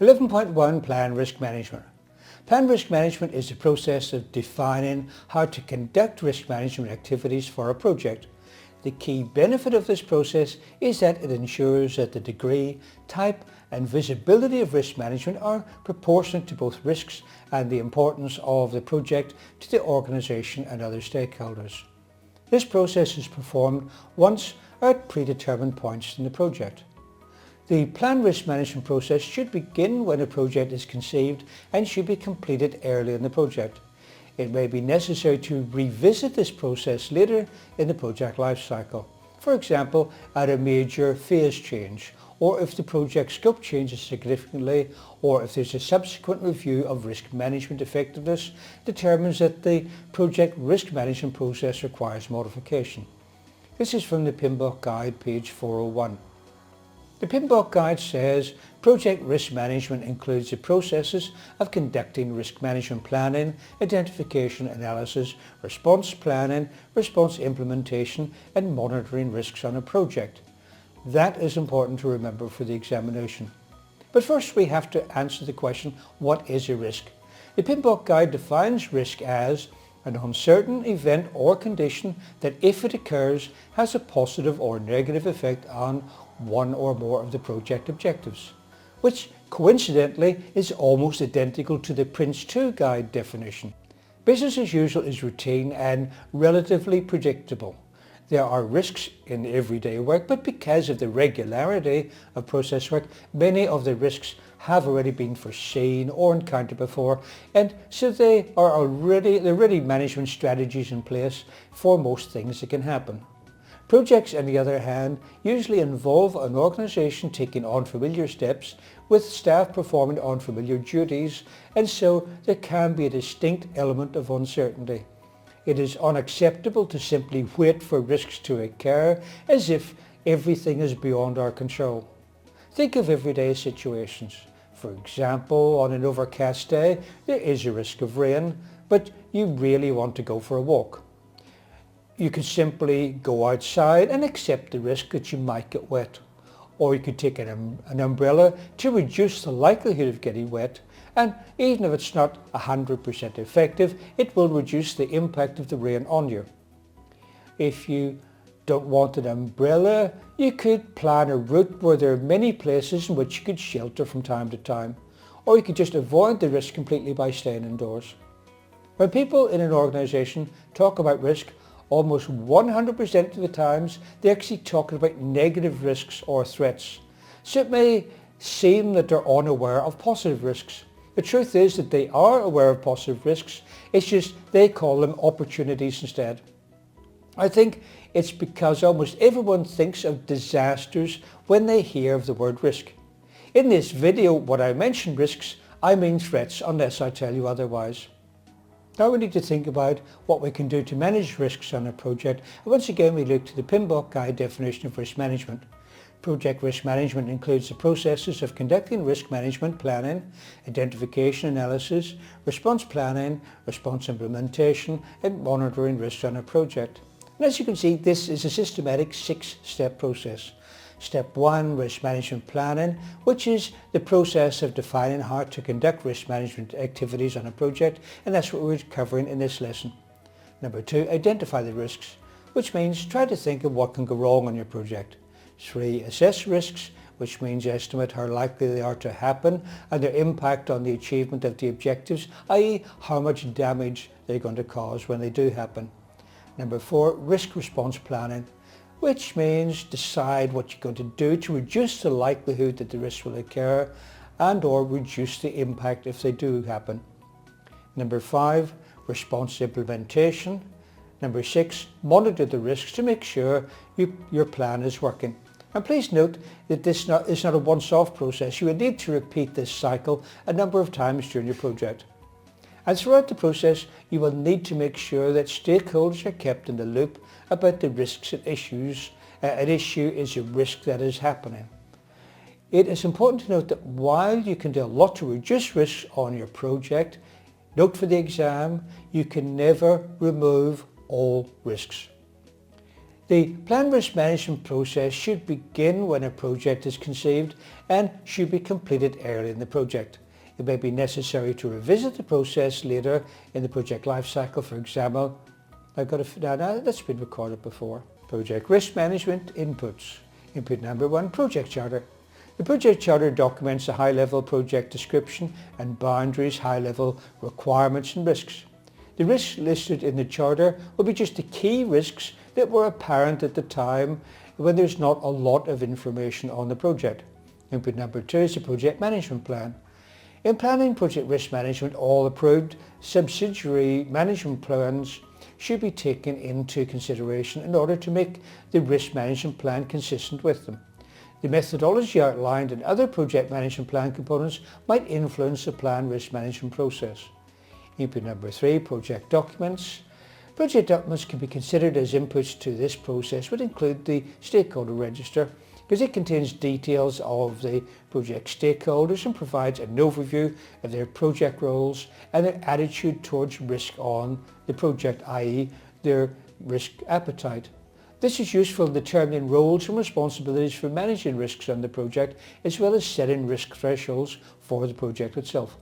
11.1 Plan Risk Management. Plan risk management is the process of defining how to conduct risk management activities for a project. The key benefit of this process is that it ensures that the degree, type and visibility of risk management are proportionate to both risks and the importance of the project to the organisation and other stakeholders. This process is performed once or at predetermined points in the project. The plan risk management process should begin when a project is conceived and should be completed early in the project. It may be necessary to revisit this process later in the project life cycle. For example, at a major phase change, or if the project scope changes significantly, or if there's a subsequent review of risk management effectiveness determines that the project risk management process requires modification. This is from the PMBOK Guide, page 401. The PMBOK Guide says project risk management includes the processes of conducting risk management planning, identification, analysis, response planning, response implementation and monitoring risks on a project. That is important to remember for the examination. But first we have to answer the question, what is a risk? The PMBOK Guide defines risk as an uncertain event or condition that, if it occurs, has a positive or negative effect on one or more of the project objectives, which coincidentally is almost identical to the PRINCE2 Guide definition. Business as usual is routine and relatively predictable. There are risks in everyday work, but because of the regularity of process work, many of the risks have already been foreseen or encountered before, and so there are already management strategies in place for most things that can happen. Projects, on the other hand, usually involve an organisation taking unfamiliar steps with staff performing unfamiliar duties, and so there can be a distinct element of uncertainty. It is unacceptable to simply wait for risks to occur as if everything is beyond our control. Think of everyday situations. For example, on an overcast day, there is a risk of rain, but you really want to go for a walk. You could simply go outside and accept the risk that you might get wet. Or you could take an umbrella to reduce the likelihood of getting wet, and even if it's not 100% effective, it will reduce the impact of the rain on you. If you don't want an umbrella, you could plan a route where there are many places in which you could shelter from time to time, or you could just avoid the risk completely by staying indoors. When people in an organisation talk about risk, almost 100% of the times they're actually talking about negative risks or threats. So it may seem that they're unaware of positive risks. The truth is that they are aware of positive risks, it's just they call them opportunities instead. I think it's because almost everyone thinks of disasters when they hear of the word risk. In this video, when I mention risks, I mean threats, unless I tell you otherwise. Now we need to think about what we can do to manage risks on a project, and once again we look to the PMBOK Guide definition of risk management. Project risk management includes the processes of conducting risk management planning, identification analysis, response planning, response implementation and monitoring risks on a project. And as you can see, this is a systematic 6-step process. Step 1, risk management planning, which is the process of defining how to conduct risk management activities on a project, and that's what we're covering in this lesson. Number 2, identify the risks, which means try to think of what can go wrong on your project. 3, assess risks, which means estimate how likely they are to happen and their impact on the achievement of the objectives, i.e. how much damage they're going to cause when they do happen. Number 4, risk response planning, which means decide what you're going to do to reduce the likelihood that the risk will occur and or reduce the impact if they do happen. Number 5, response implementation. Number 6, monitor the risks to make sure your plan is working. And please note that this is not a once-off process. You will need to repeat this cycle a number of times during your project. And throughout the process, you will need to make sure that stakeholders are kept in the loop about the risks and issues. An issue is a risk that is happening. It is important to note that while you can do a lot to reduce risks on your project, note for the exam, you can never remove all risks. The planned risk management process should begin when a project is conceived and should be completed early in the project. It may be necessary to revisit the process later in the project life cycle. For example, that's been recorded before. Project risk management inputs. Input number 1, project charter. The project charter documents a high-level project description and boundaries, high-level requirements and risks. The risks listed in the charter will be just the key risks that were apparent at the time when there's not a lot of information on the project. Input number 2 is the project management plan. In planning project risk management, all approved subsidiary management plans should be taken into consideration in order to make the risk management plan consistent with them. The methodology outlined in other project management plan components might influence the plan risk management process. Input number 3, project documents. Project documents can be considered as inputs to this process, would include the stakeholder register, because it contains details of the project stakeholders and provides an overview of their project roles and their attitude towards risk on the project, i.e. their risk appetite. This is useful in determining roles and responsibilities for managing risks on the project, as well as setting risk thresholds for the project itself.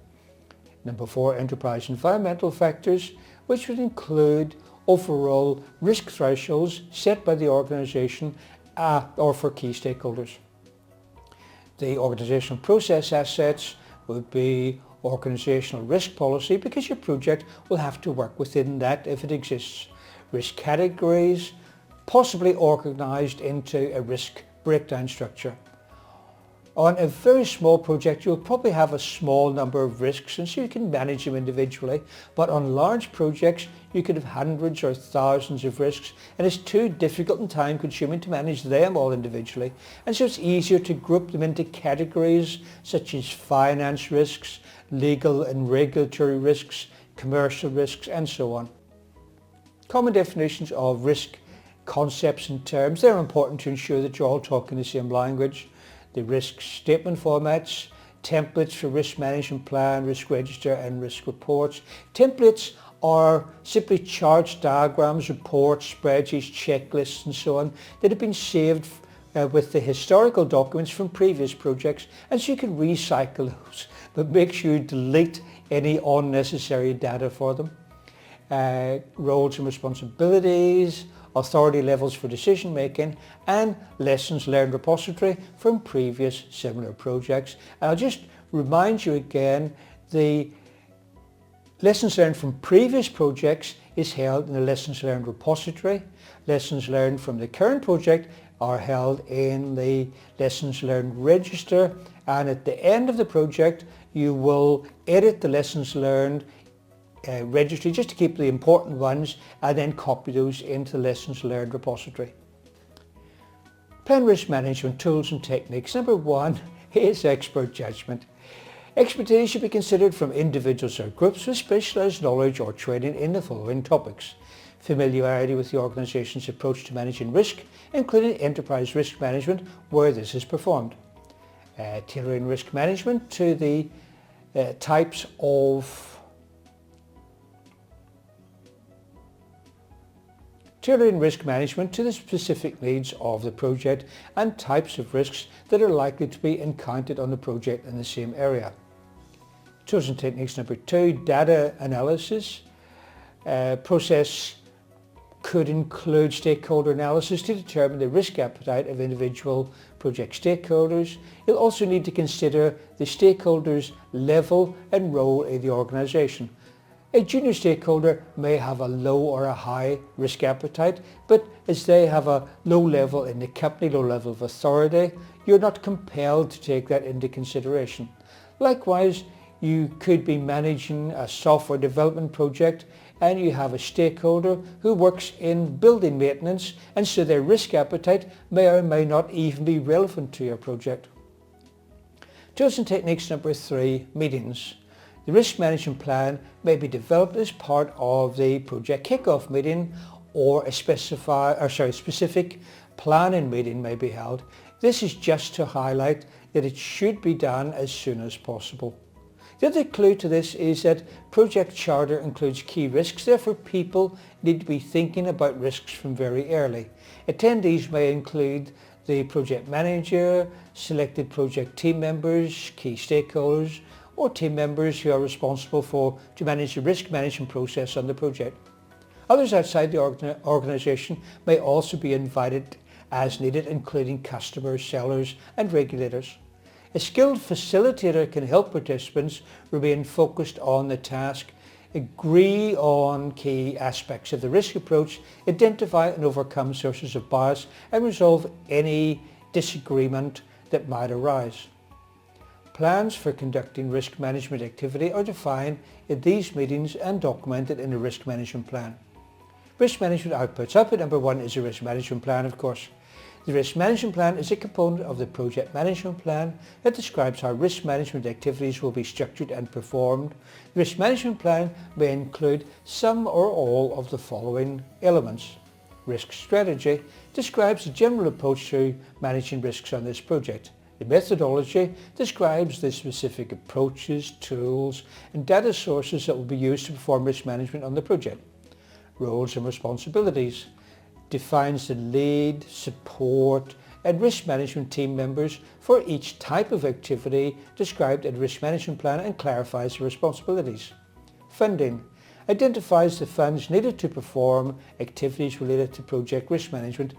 Number 4, enterprise environmental factors, which would include overall risk thresholds set by the organisation or for key stakeholders. The organisational process assets would be organisational risk policy, because your project will have to work within that if it exists. Risk categories, possibly organised into a risk breakdown structure. On a very small project, you'll probably have a small number of risks, and so you can manage them individually. But on large projects, you could have hundreds or thousands of risks, and it's too difficult and time consuming to manage them all individually. And so it's easier to group them into categories such as finance risks, legal and regulatory risks, commercial risks, and so on. Common definitions of risk concepts and terms. They're important to ensure that you're all talking the same language. The risk statement formats, templates for risk management plan, risk register and risk reports. Templates are simply charts, diagrams, reports, spreadsheets, checklists and so on that have been saved with the historical documents from previous projects, and so you can recycle those, but make sure you delete any unnecessary data for them. Roles and responsibilities, authority levels for decision making, and lessons learned repository from previous similar projects. And I'll just remind you again, the lessons learned from previous projects is held in the lessons learned repository. Lessons learned from the current project are held in the lessons learned register, and at the end of the project you will edit the lessons learned registry just to keep the important ones, and then copy those into the lessons learned repository. Plan risk management tools and techniques. Number 1 is expert judgment. Expertise should be considered from individuals or groups with specialised knowledge or training in the following topics: familiarity with the organisation's approach to managing risk, including enterprise risk management where this is performed, tailoring risk management to the types of tailoring risk management to the specific needs of the project and types of risks that are likely to be encountered on the project in the same area. Tools and techniques. Number 2, data analysis. Process could include stakeholder analysis to determine the risk appetite of individual project stakeholders. You'll also need to consider the stakeholders' level and role in the organisation. A junior stakeholder may have a low or a high risk appetite, but as they have a low level in the company, low level of authority, you're not compelled to take that into consideration. Likewise, you could be managing a software development project and you have a stakeholder who works in building maintenance, and so their risk appetite may or may not even be relevant to your project. Tools and techniques. Number 3, meetings. The risk management plan may be developed as part of the project kick-off meeting, or a specific planning meeting may be held. This is just to highlight that it should be done as soon as possible. The other clue to this is that project charter includes key risks, therefore people need to be thinking about risks from very early. Attendees may include the project manager, selected project team members, key stakeholders, or team members who are responsible to manage the risk management process on the project. Others outside the organisation may also be invited as needed, including customers, sellers and regulators. A skilled facilitator can help participants remain focused on the task, agree on key aspects of the risk approach, identify and overcome sources of bias, and resolve any disagreement that might arise. Plans for conducting risk management activity are defined in these meetings and documented in a risk management plan. Risk management outputs. Output number 1 is a risk management plan, of course. The risk management plan is a component of the project management plan that describes how risk management activities will be structured and performed. The risk management plan may include some or all of the following elements. Risk strategy describes the general approach to managing risks on this project. The methodology describes the specific approaches, tools and data sources that will be used to perform risk management on the project. Roles and responsibilities defines the lead, support and risk management team members for each type of activity described in the risk management plan and clarifies the responsibilities. Funding identifies the funds needed to perform activities related to project risk management,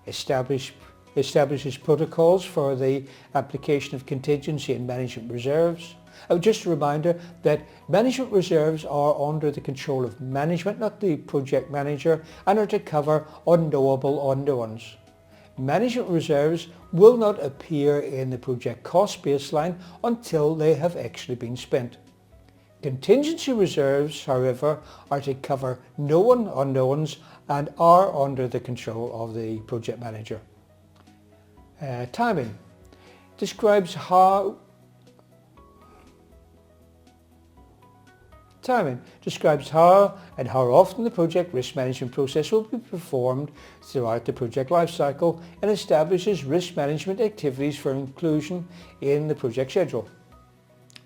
establishes protocols for the application of contingency and management reserves. Just a reminder that management reserves are under the control of management, not the project manager, and are to cover unknowable unknowns. Management reserves will not appear in the project cost baseline until they have actually been spent. Contingency reserves, however, are to cover known unknowns and are under the control of the project manager. Timing describes how and how often the project risk management process will be performed throughout the project lifecycle and establishes risk management activities for inclusion in the project schedule.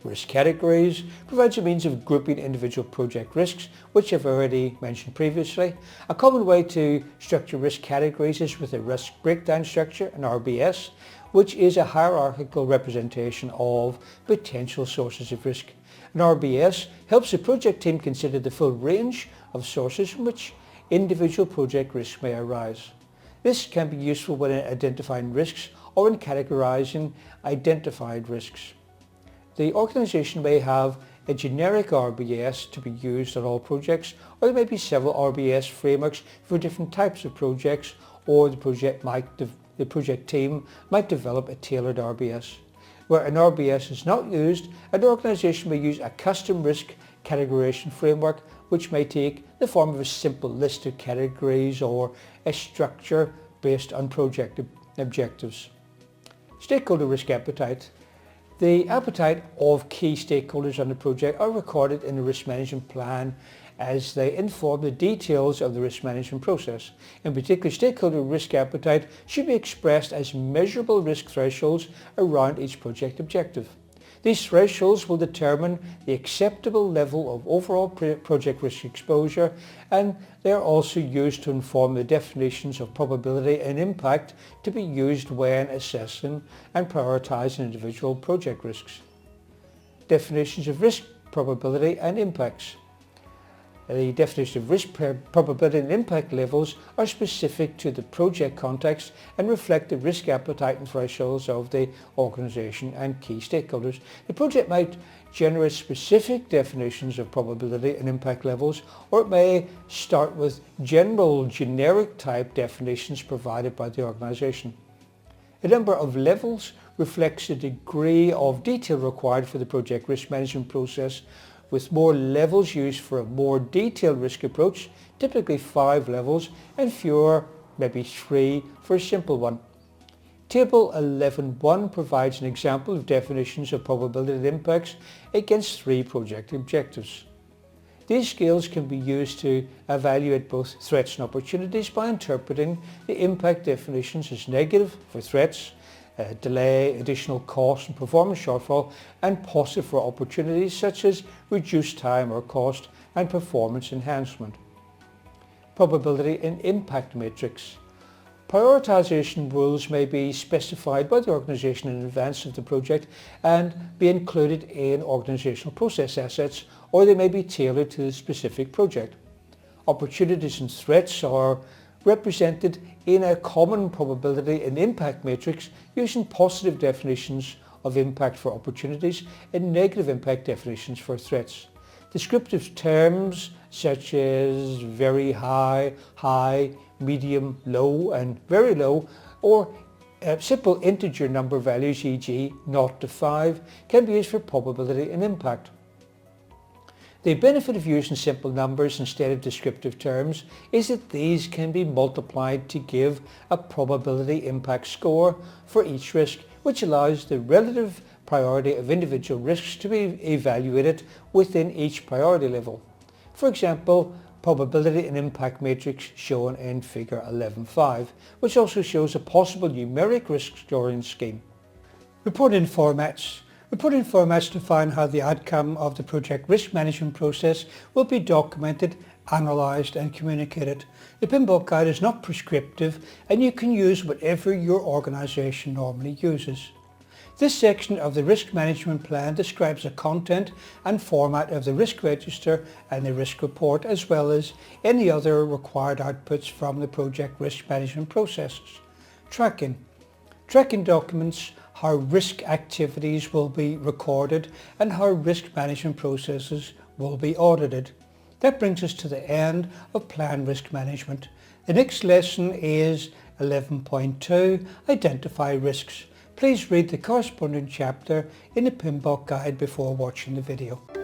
Risk categories provides a means of grouping individual project risks, which I've already mentioned previously. A common way to structure risk categories is with a risk breakdown structure, an RBS, which is a hierarchical representation of potential sources of risk. An RBS helps the project team consider the full range of sources from which individual project risks may arise. This can be useful when identifying risks or in categorizing identified risks. The organisation may have a generic RBS to be used on all projects, or there may be several RBS frameworks for different types of projects, or the project team might develop a tailored RBS. Where an RBS is not used, an organisation may use a custom risk categorization framework, which may take the form of a simple list of categories or a structure based on project objectives. Stakeholder risk appetite. The appetite of key stakeholders on the project are recorded in the risk management plan as they inform the details of the risk management process. In particular, stakeholder risk appetite should be expressed as measurable risk thresholds around each project objective. These thresholds will determine the acceptable level of overall project risk exposure, and they are also used to inform the definitions of probability and impact to be used when assessing and prioritizing individual project risks. Definitions of risk probability and impacts. The definition of risk probability and impact levels are specific to the project context and reflect the risk appetite and thresholds of the organisation and key stakeholders. The project might generate specific definitions of probability and impact levels, or it may start with general generic type definitions provided by the organisation. The number of levels reflects the degree of detail required for the project risk management process, with more levels used for a more detailed risk approach, typically 5 levels, and fewer, maybe 3, for a simple one. Table 11.1 provides an example of definitions of probability and impacts against 3 project objectives. These skills can be used to evaluate both threats and opportunities by interpreting the impact definitions as negative for threats, delay, additional cost and performance shortfall, and positive for opportunities such as reduced time or cost and performance enhancement. Probability and impact matrix. Prioritization rules may be specified by the organisation in advance of the project and be included in organisational process assets, or they may be tailored to the specific project. Opportunities and threats are represented in a common probability and impact matrix using positive definitions of impact for opportunities and negative impact definitions for threats. Descriptive terms such as very high, high, medium, low and very low, or simple integer number values, e.g. 0 to 5, can be used for probability and impact. The benefit of using simple numbers instead of descriptive terms is that these can be multiplied to give a probability impact score for each risk, which allows the relative priority of individual risks to be evaluated within each priority level. For example, probability and impact matrix shown in figure 11.5, which also shows a possible numeric risk scoring scheme. Reporting formats. Reporting formats define how the outcome of the project risk management process will be documented, analysed and communicated. The PMBOK guide is not prescriptive and you can use whatever your organisation normally uses. This section of the risk management plan describes the content and format of the risk register and the risk report, as well as any other required outputs from the project risk management processes. Tracking. Tracking documents how risk activities will be recorded and how risk management processes will be audited. That brings us to the end of Plan Risk Management. The next lesson is 11.2, Identify Risks. Please read the corresponding chapter in the PMBOK guide before watching the video.